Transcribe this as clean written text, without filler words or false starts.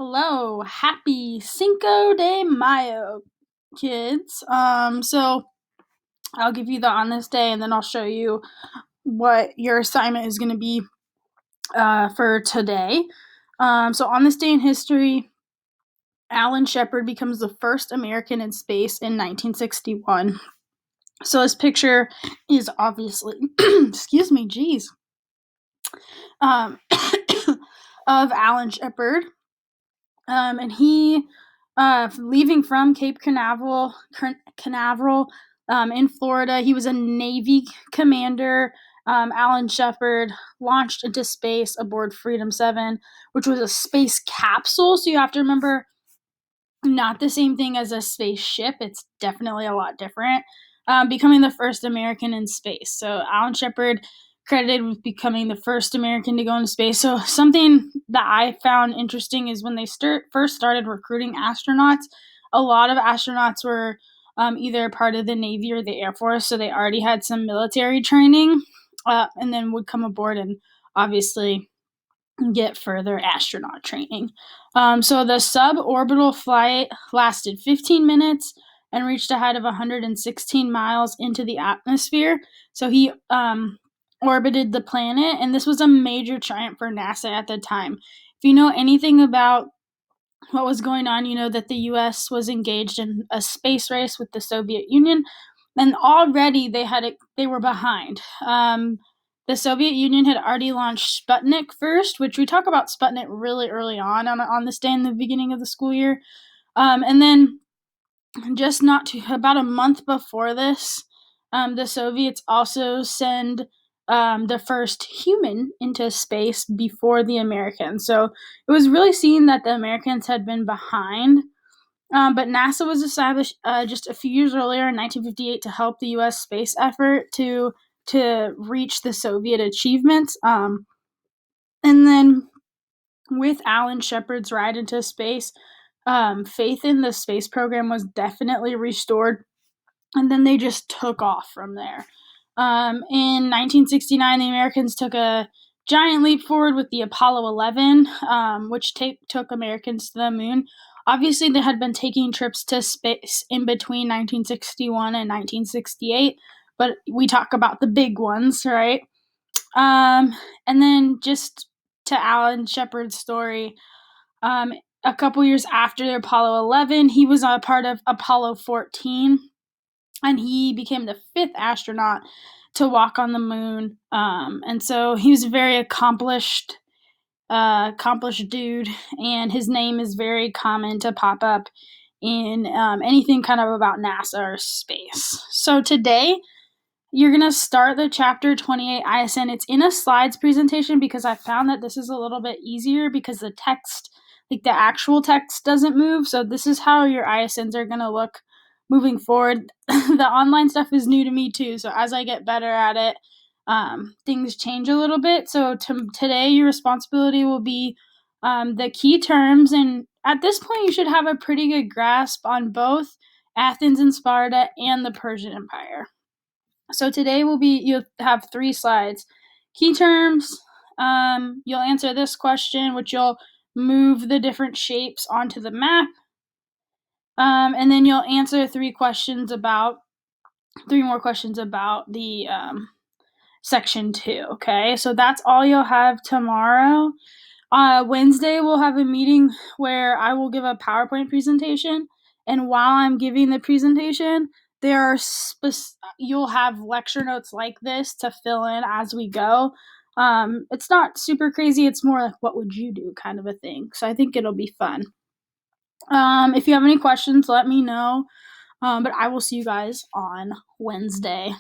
Hello, happy Cinco de Mayo, kids. So I'll give you the on this day, and then I'll show you what your assignment is going to be for today. So on this day in history, Alan Shepard becomes the first American in space in 1961. So this picture is obviously, excuse me, geez, um, of Alan Shepard. And he, leaving from Cape Canaveral, in Florida, he was a Navy commander. Alan Shepard launched into space aboard Freedom 7, which was a space capsule. So you have to remember, not the same thing as a spaceship. It's definitely a lot different. Becoming the first American in space. So Alan Shepard credited with becoming the first American to go into space. So something that I found interesting is when they first started recruiting astronauts, a lot of astronauts were either part of the Navy or the Air Force, so they already had some military training, and then would come aboard and obviously get further astronaut training. So the suborbital flight lasted 15 minutes and reached a height of 116 miles into the atmosphere. So he orbited the planet, and this was a major triumph for NASA at the time. If you know anything about what was going on, you know that the US was engaged in a space race with the Soviet Union, and already they were behind. The Soviet Union had already launched Sputnik first, which we talk about Sputnik really early on this day in the beginning of the school year. And then just not to about a month before this, the Soviets also send the first human into space before the Americans. So it was really seen that the Americans had been behind. But NASA was established just a few years earlier in 1958 to help the U.S. space effort to reach the Soviet achievements. And then with Alan Shepard's ride into space, faith in the space program was definitely restored, and then they just took off from there. In 1969, the Americans took a giant leap forward with the Apollo 11, which took Americans to the moon. Obviously, they had been taking trips to space in between 1961 and 1968, but we talk about the big ones, right? And then just to Alan Shepard's story, a couple years after the Apollo 11, he was a part of Apollo 14, and he became the fifth astronaut to walk on the moon. And so he was a very accomplished dude, and his name is very common to pop up in anything kind of about NASA or space. So today, you're going to start the chapter 28 ISN. It's in a slides presentation because I found that this is a little bit easier because the text, like the actual text, doesn't move. So this is how your ISNs are going to look moving forward. The online stuff is new to me too. So as I get better at it, things change a little bit. So today, your responsibility will be the key terms. And at this point, you should have a pretty good grasp on both Athens and Sparta and the Persian Empire. So today you'll have 3 slides. Key terms, you'll answer this question, which you'll move the different shapes onto the map. And then you'll answer 3 more questions about the section 2, okay? So that's all you'll have tomorrow. Wednesday, we'll have a meeting where I will give a PowerPoint presentation, and while I'm giving the presentation, you'll have lecture notes like this to fill in as we go. It's not super crazy. It's more like, what would you do kind of a thing. So I think it'll be fun. If you have any questions, let me know. But I will see you guys on Wednesday.